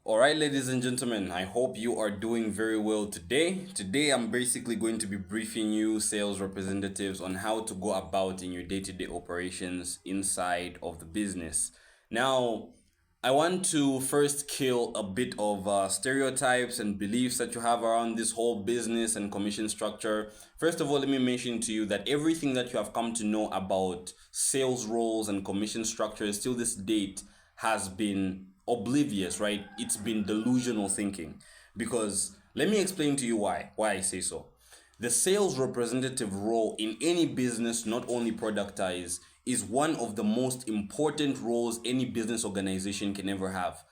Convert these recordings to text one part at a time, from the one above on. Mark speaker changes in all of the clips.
Speaker 1: All right, ladies and gentlemen, I hope you are doing very well today. Today, I'm basically going to be briefing you, sales representatives, on how to go about in your day to day operations inside of the business. Now, I want to first kill a bit of stereotypes and beliefs that you have around this whole business and commission structure. First of all, let me mention to you that everything that you have come to know about sales roles and commission structures till this date has been oblivious, right? It's been delusional thinking. Because let me explain to you why I say so. The sales representative role in any business, not only Productise, is one of the most important roles any business organization can ever have.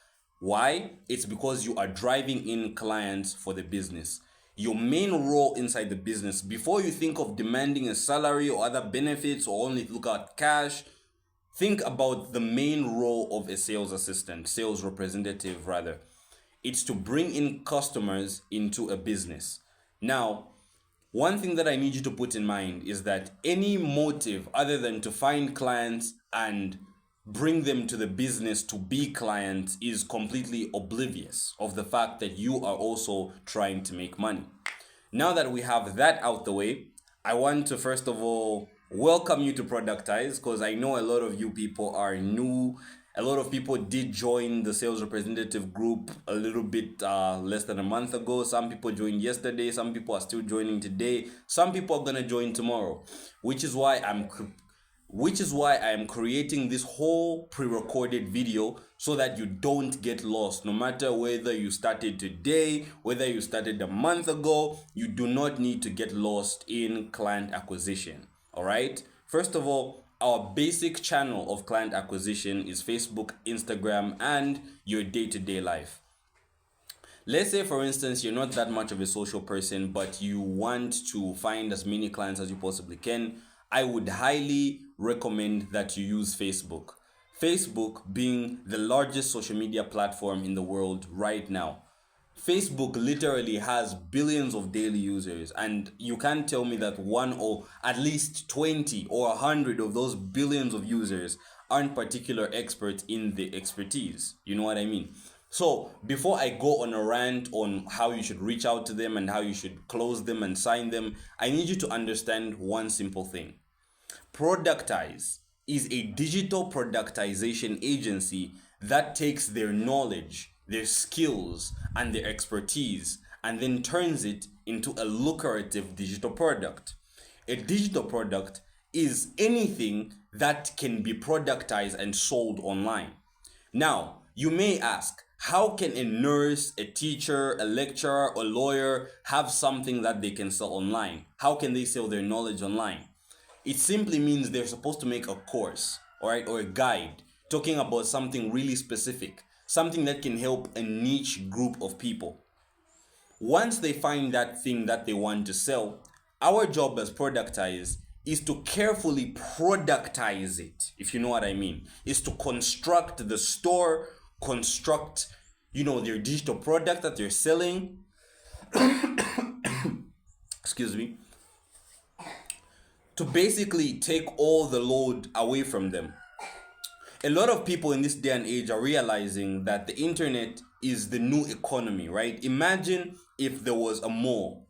Speaker 1: Why? It's because you are driving in clients for the business. Your main role inside the business, before you think of demanding a salary or other benefits or only look at cash, think about the main role of a sales assistant, sales representative rather. It's to bring in customers into a business. Now, one thing that I need you to put in mind is that any motive other than to find clients and bring them to the business to be clients is completely oblivious of the fact that you are also trying to make money. Now that we have that out the way, I want to first of all welcome you to Productise because I know a lot of you people are new. A lot of people did join the sales representative group a little bit less than a month ago. Some people joined yesterday. Some people are still joining today. Some people are gonna join tomorrow, which is why I am creating this whole pre-recorded video so that you don't get lost. No matter whether you started today, whether you started a month ago, you do not need to get lost in client acquisition. All right. First of all, our basic channel of client acquisition is Facebook, Instagram, and your day-to-day life. Let's say, for instance, you're not that much of a social person, but you want to find as many clients as you possibly can. I would highly recommend that you use Facebook. Facebook being the largest social media platform in the world right now. Facebook literally has billions of daily users, and you can't tell me that one or at least 20 or 100 of those billions of users aren't particular experts in the expertise. You know what I mean? So before I go on a rant on how you should reach out to them and how you should close them and sign them, I need you to understand one simple thing. Productise is a digital productization agency that takes their knowledge, their skills, and their expertise and then turns it into a lucrative digital product. A digital product is anything that can be productized and sold online. Now, you may ask, how can a nurse, a teacher, a lecturer, a lawyer have something that they can sell online? How can they sell their knowledge online? It simply means they're supposed to make a course, all right, or a guide talking about something really specific, something that can help a niche group of people. Once they find that thing that they want to sell, our job as Productize is to carefully productize it, if you know what I mean. Is to construct the store, construct, their digital product that they're selling. Excuse me. To basically take all the load away from them. A lot of people in this day and age are realizing that the internet is the new economy, right? Imagine if there was a mall,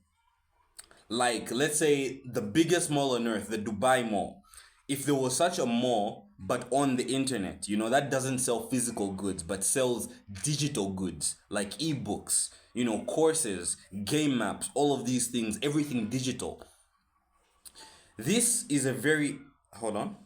Speaker 1: like let's say the biggest mall on earth, the Dubai Mall. If there was such a mall, but on the internet, that doesn't sell physical goods, but sells digital goods like ebooks, courses, game maps, all of these things, everything digital. This is a very, hold on.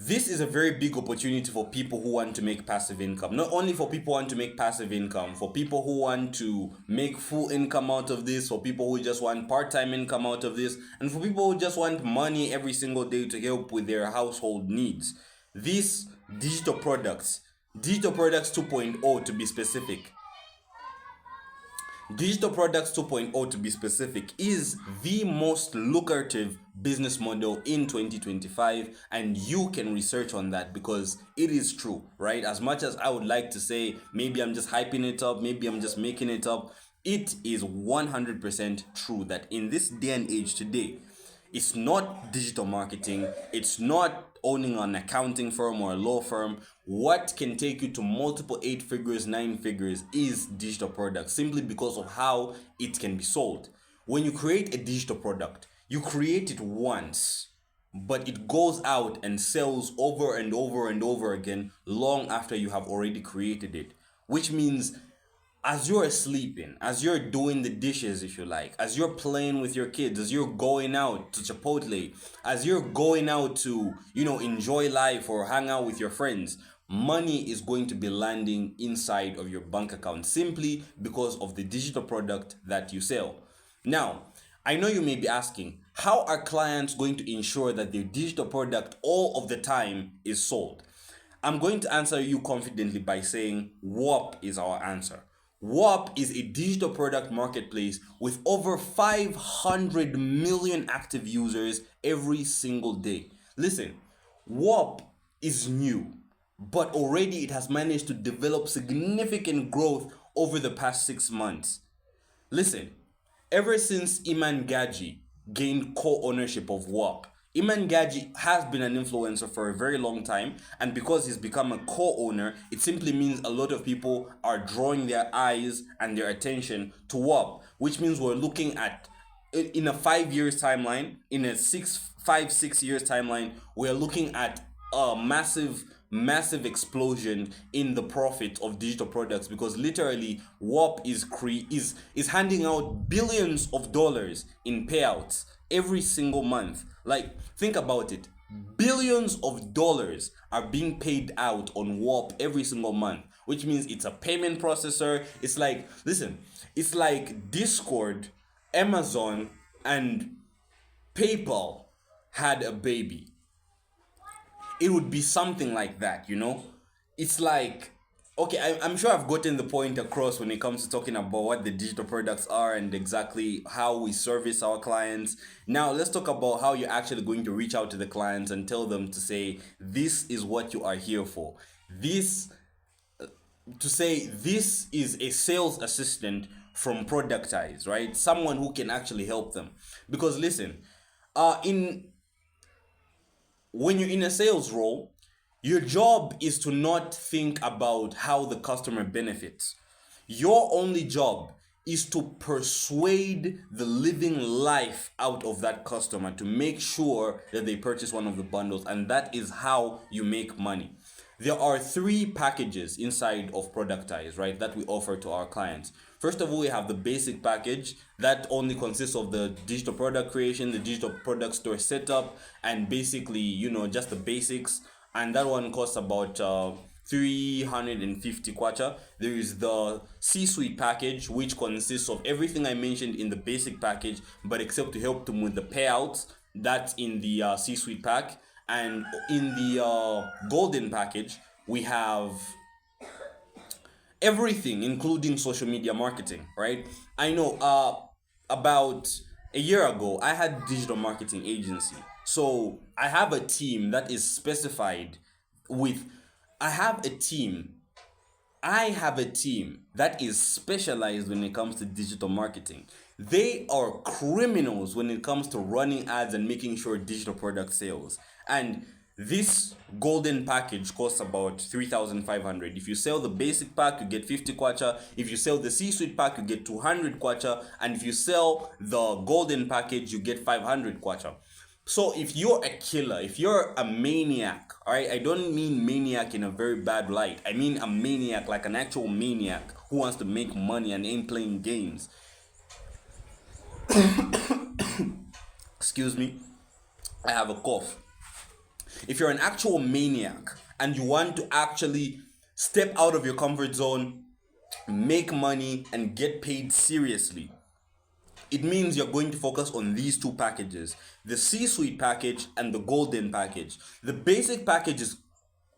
Speaker 1: This is a very big opportunity for people who want to make passive income. Not only for people who want to make passive income, for people who want to make full income out of this, for people who just want part-time income out of this, and for people who just want money every single day to help with their household needs. These digital products 2.0 to be specific, Digital Products 2.0 to be specific is the most lucrative business model in 2025, and you can research on that because it is true, right? As much as I would like to say maybe I'm just hyping it up, maybe I'm just making it up, it is 100% true that in this day and age today, it's not digital marketing, it's not owning an accounting firm or a law firm, what can take you to multiple 8 figures, 9 figures is digital products, simply because of how it can be sold. When you create a digital product, you create it once, but it goes out and sells over and over and over again long after you have already created it. Which means as you're sleeping, as you're doing the dishes, if you like, as you're playing with your kids, as you're going out to Chipotle, as you're going out to, enjoy life or hang out with your friends, money is going to be landing inside of your bank account simply because of the digital product that you sell. Now, I know you may be asking, how are clients going to ensure that their digital product all of the time is sold? I'm going to answer you confidently by saying WAP is our answer. WAP is a digital product marketplace with over 500 million active users every single day. Listen, WAP is new, but already it has managed to develop significant growth over the past 6 months. Listen, ever since Iman Gaji gained co-ownership of WAP, Iman Gaji has been an influencer for a very long time, and because he's become a co-owner, it simply means a lot of people are drawing their eyes and their attention to WAP, which means we're looking at, in a 5 years timeline, in a 6 years timeline, we're looking at a massive explosion in the profit of digital products, because literally WAP is handing out billions of dollars in payouts every single month. Like, think about it. Billions of dollars are being paid out on WAP every single month, which means it's a payment processor. It's like, listen, it's like Discord, Amazon, and PayPal had a baby. It would be something like that. It's like, okay, I'm sure I've gotten the point across when it comes to talking about what the digital products are and exactly how we service our clients. Now, let's talk about how you're actually going to reach out to the clients and tell them to say, this is what you are here for. This is a sales assistant from Productise, right? Someone who can actually help them. Because listen, in when you're in a sales role, your job is to not think about how the customer benefits. Your only job is to persuade the living life out of that customer to make sure that they purchase one of the bundles, and that is how you make money. There are 3 packages inside of Productise, right, that we offer to our clients. First of all, we have the basic package that only consists of the digital product creation, the digital product store setup, and basically, just the basics. And that one costs about 350 kwacha. There is the C-suite package, which consists of everything I mentioned in the basic package, but except to help them with the payouts. That's in the C-suite pack. And in the golden package, we have everything, including social media marketing, right? I know about a year ago, I had digital marketing agency. So I have a team that is specified with, I have a team I have a team that is specialized when it comes to digital marketing. They are criminals when it comes to running ads and making sure digital product sales. And this golden package costs about 3,500. If you sell the basic pack, you get 50 kwacha. If you sell the C-suite pack, you get 200 kwacha. And if you sell the golden package, you get 500 kwacha. So if you're a killer, if you're a maniac, all right, I don't mean maniac in a very bad light. I mean a maniac, like an actual maniac who wants to make money and ain't playing games. Excuse me, I have a cough. If you're an actual maniac and you want to actually step out of your comfort zone, make money, and get paid seriously, it means you're going to focus on these 2 packages, the C-suite package and the golden package. The basic package is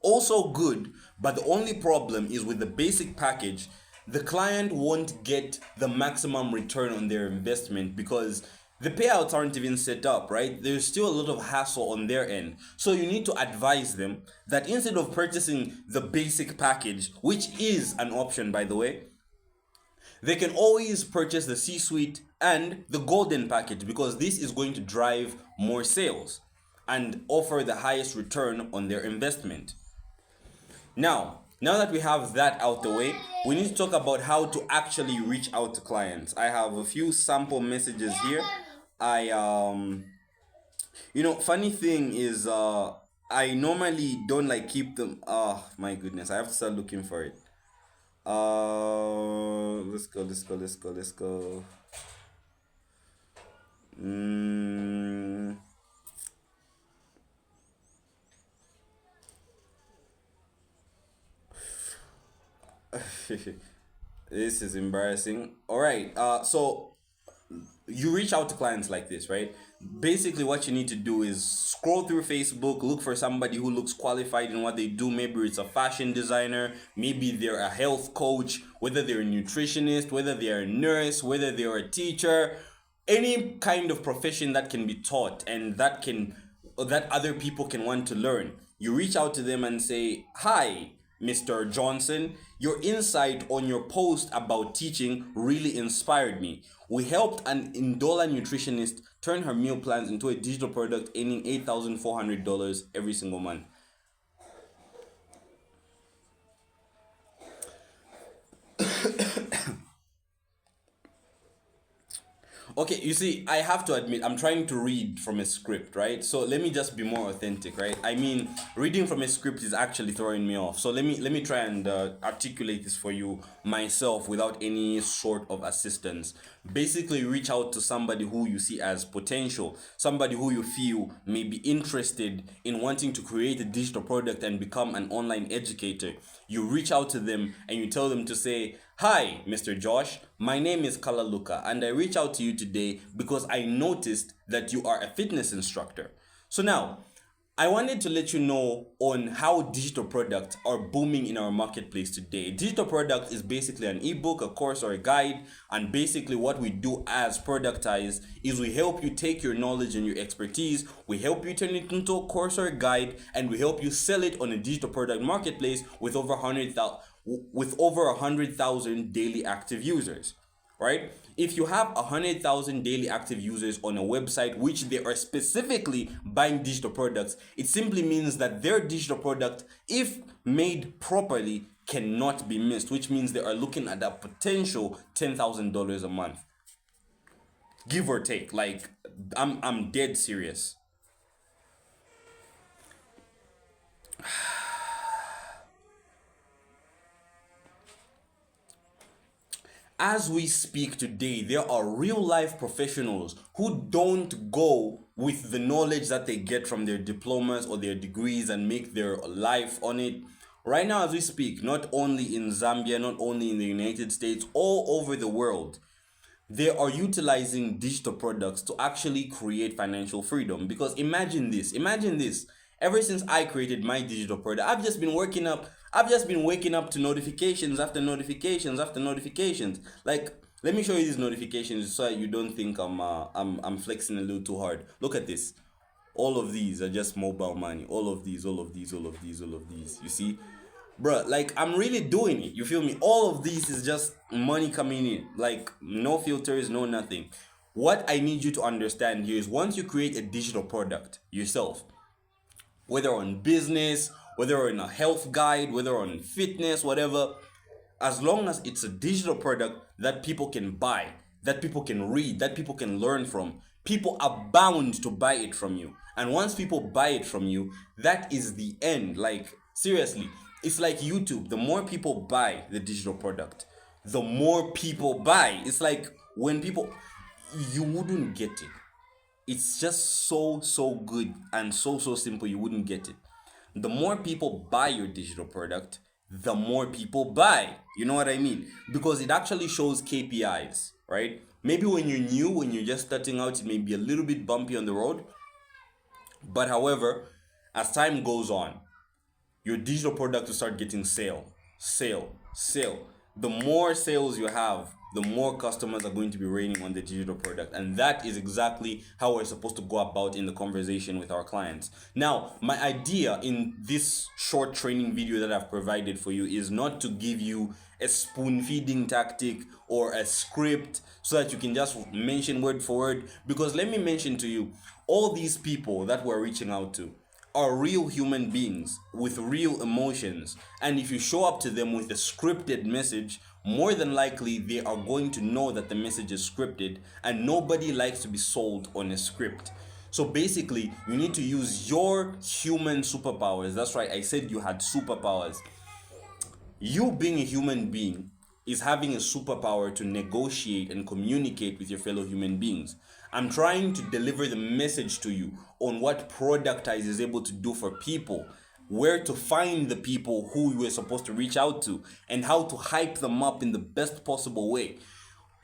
Speaker 1: also good, but the only problem is with the basic package, the client won't get the maximum return on their investment because the payouts aren't even set up, right? There's still a lot of hassle on their end. So you need to advise them that instead of purchasing the basic package, which is an option, by the way, they can always purchase the C-suite and the golden package because this is going to drive more sales. and offer the highest return on their investment. Now that we have that out the way, we need to talk about how to actually reach out to clients. I have a few sample messages here. I funny thing is, I normally don't like keep them. Oh my goodness, I have to start looking for it. Let's go. Mm. This is embarrassing. All right. So you reach out to clients like this, right? Basically, what you need to do is scroll through Facebook, look for somebody who looks qualified in what they do. Maybe it's a fashion designer, maybe they're a health coach, whether they're a nutritionist, whether they're a nurse, whether they're a teacher, any kind of profession that can be taught and that other people can want to learn. You reach out to them and say, "Hi, Mr. Johnson, your insight on your post about teaching really inspired me. We helped an Indola nutritionist turn her meal plans into a digital product, earning $8,400 every single month." Okay, you see, I have to admit, I'm trying to read from a script, right? So let me just be more authentic, right? I mean, reading from a script is actually throwing me off. So let me try and articulate this for you myself without any sort of assistance. Basically, reach out to somebody who you see as potential, somebody who you feel may be interested in wanting to create a digital product and become an online educator. You reach out to them and you tell them to say, "Hi, Mr. Josh, my name is Kalaluka, and I reach out to you today because I noticed that you are a fitness instructor." So now, I wanted to let you know on how digital products are booming in our marketplace today. Digital product is basically an ebook, a course, or a guide, and basically what we do as Productise is we help you take your knowledge and your expertise, we help you turn it into a course or a guide, and we help you sell it on a digital product marketplace with over 100,000 daily active users, right? If you have 100,000 daily active users on a website which they are specifically buying digital products, it simply means that their digital product, if made properly, cannot be missed, which means they are looking at a potential $10,000 a month, give or take. Like, I'm dead serious. As we speak today, there are real life professionals who don't go with the knowledge that they get from their diplomas or their degrees and make their life on it. Right now, as we speak, not only in Zambia, not only in the United States, all over the world, they are utilizing digital products to actually create financial freedom. Because imagine this. Ever since I created my digital product, I've just been waking up to notifications after notifications after notifications. Like, let me show you these notifications so you don't think I'm flexing a little too hard. Look at this. All of these are just mobile money. All of these. You see? Bruh, like, I'm really doing it. You feel me? All of these is just money coming in. Like, no filters, no nothing. What I need you to understand here is once you create a digital product yourself, whether on business, whether on a health guide, whether on fitness, whatever, as long as it's a digital product that people can buy, that people can read, that people can learn from, people are bound to buy it from you. And once people buy it from you, that is the end. Like, seriously, it's like YouTube. The more people buy the digital product, the more people buy. It's like when people, you wouldn't get it. It's just so good and so simple, you wouldn't get it. The more people buy your digital product, the more people buy. You know what I mean? Because it actually shows KPIs, right? Maybe when you're new, when you're just starting out, it may be a little bit bumpy on the road. But however, as time goes on, your digital product will start getting sale. The more sales you have, the more customers are going to be raining on the digital product. And that is exactly how we're supposed to go about in the conversation with our clients. Now, my idea in this short training video that I've provided for you is not to give you a spoon feeding tactic or a script so that you can just mention word for word. Because let me mention to you, all these people that we're reaching out to are real human beings with real emotions. And if you show up to them with a scripted message, more than likely they are going to know that the message is scripted, and nobody likes to be sold on a script. So basically, you need to use your human superpowers. That's right, I said you had superpowers. You being a human being is having a superpower to negotiate and communicate with your fellow human beings. I'm trying to deliver the message to you on what Productise is able to do for people, where to find the people who you are supposed to reach out to, and how to hype them up in the best possible way.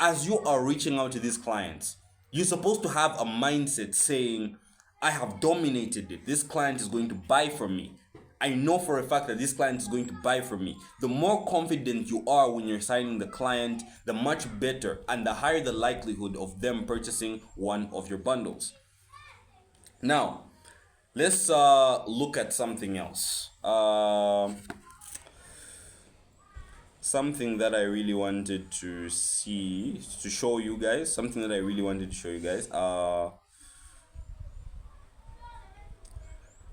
Speaker 1: As you are reaching out to these clients, you're supposed to have a mindset saying, I have dominated it. This client is going to buy from me. I know for a fact that this client is going to buy from me. The more confident you are when you're signing the client, the much better and the higher the likelihood of them purchasing one of your bundles. Now, let's look at something else. Something that I really wanted to show you guys.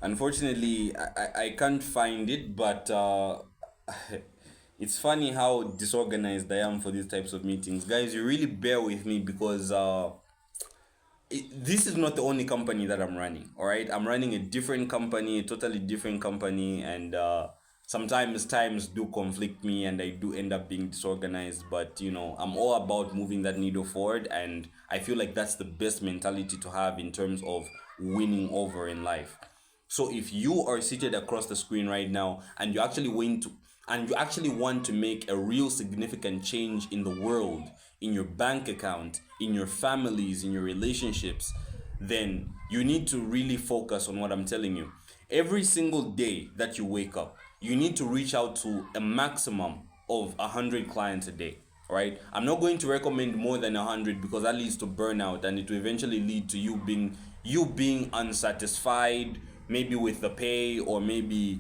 Speaker 1: Unfortunately, I can't find it, but it's funny how disorganized I am for these types of meetings. Guys, you really bear with me because this is not the only company that I'm running, all right? I'm running a different company, a totally different company, and sometimes times do conflict me and I do end up being disorganized, but I'm all about moving that needle forward, and I feel like that's the best mentality to have in terms of winning over in life. So if you are seated across the screen right now and you actually want to make a real significant change in the world, in your bank account, in your families, in your relationships, then you need to really focus on what I'm telling you. Every single day that you wake up, you need to reach out to a maximum of 100 clients a day. Right? I'm not going to recommend more than 100 because that leads to burnout, and it will eventually lead to you being unsatisfied, maybe with the pay, or maybe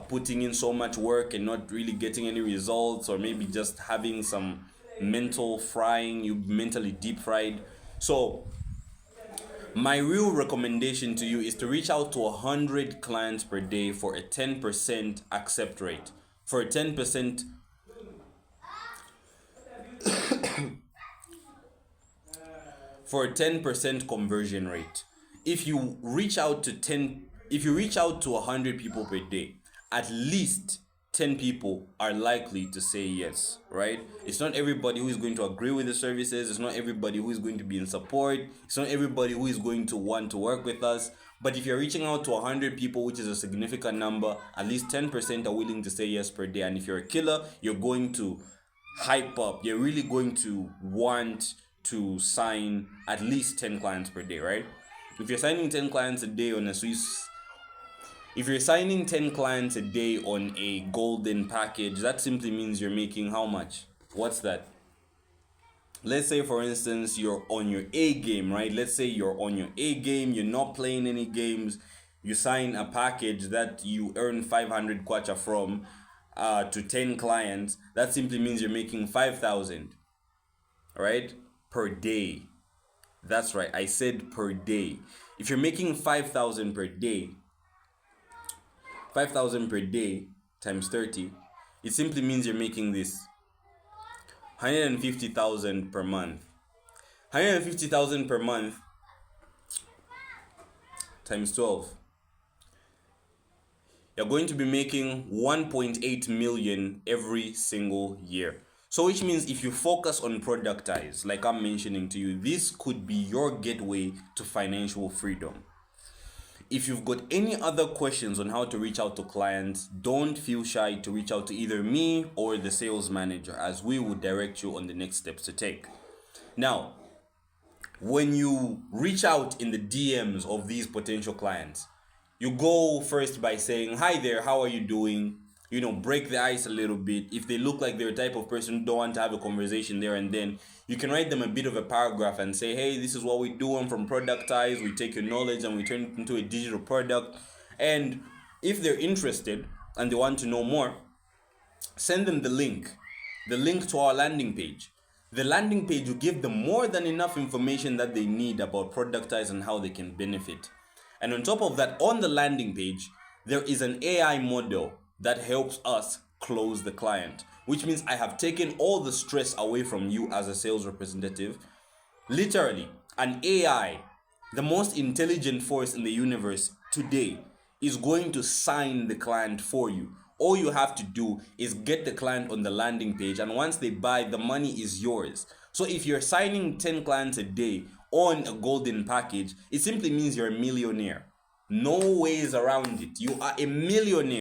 Speaker 1: putting in so much work and not really getting any results, or maybe just having some mental frying, you mentally deep fried. So my real recommendation to you is to reach out to 100 clients per day for a 10% accept rate, for a 10% for a 10% conversion rate. If you reach out to 100 people per day, at least 10 people are likely to say yes, right? It's not everybody who is going to agree with the services. It's not everybody who is going to be in support. It's not everybody who is going to want to work with us. But if you're reaching out to 100 people, which is a significant number, at least 10% are willing to say yes per day. And if you're a killer, you're going to hype up. You're really going to want to sign at least 10 clients per day, right? If you're signing 10 clients a day on if you're signing 10 clients a day on a golden package, that simply means you're making how much? What's that? Let's say, for instance, you're on your A game, right? Let's say you're on your A game, you're not playing any games, you sign a package that you earn 500 kwacha from to 10 clients. That simply means you're making 5,000, right? Per day. That's right, I said per day. If you're making 5,000 per day, 5,000 per day times 30, it simply means you're making this 150,000 per month. 150,000 per month times 12. You're going to be making 1.8 million every single year. So which means if you focus on Productise, like I'm mentioning to you, this could be your gateway to financial freedom. If you've got any other questions on how to reach out to clients, don't feel shy to reach out to either me or the sales manager, as we will direct you on the next steps to take. Now, when you reach out in the DMs of these potential clients, you go first by saying, hi there, how are you doing? Break the ice a little bit. If they look like they're a type of person who don't want to have a conversation there and then, you can write them a bit of a paragraph and say, hey, this is what we do. I'm from Productise. We take your knowledge and we turn it into a digital product. And if they're interested and they want to know more, send them the link to our landing page. The landing page will give them more than enough information that they need about Productise and how they can benefit. And on top of that, on the landing page, there is an AI model that helps us close the client, which means I have taken all the stress away from you as a sales representative. Literally, an AI, the most intelligent force in the universe today, is going to sign the client for you. All you have to do is get the client on the landing page, and once they buy, the money is yours. So if you're signing 10 clients a day on a golden package, it simply means you're a millionaire. No ways around it. You are a millionaire.